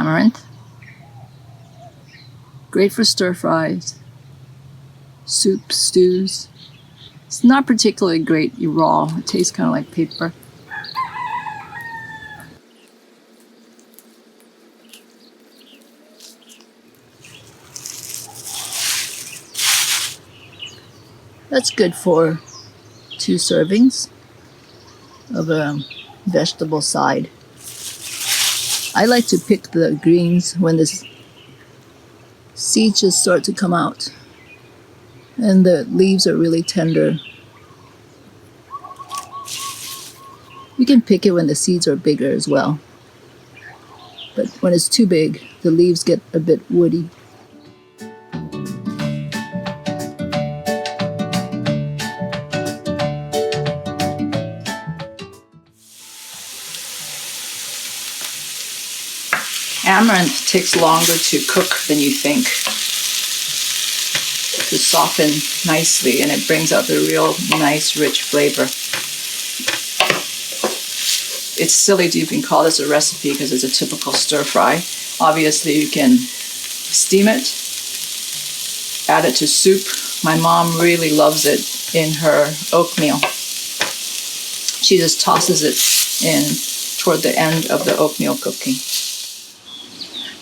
amaranth. Great for stir fries, soups, stews. It's not particularly great raw. It tastes kind of like paper. That's good for 2 servings of a vegetable side. I like to pick the greens when the seeds just start to come out and the leaves are really tender. You can pick it when the seeds are bigger as well. But when it's too big, the leaves get a bit woody. Amaranth takes longer to cook than you think, to soften nicely, and it brings out the real nice rich flavor. It's silly to even call this a recipe because it's a typical stir fry. Obviously you can steam it, add it to soup. My mom really loves it in her oatmeal. She just tosses it in toward the end of the oatmeal cooking.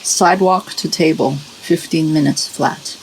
Sidewalk to table, 15 minutes flat.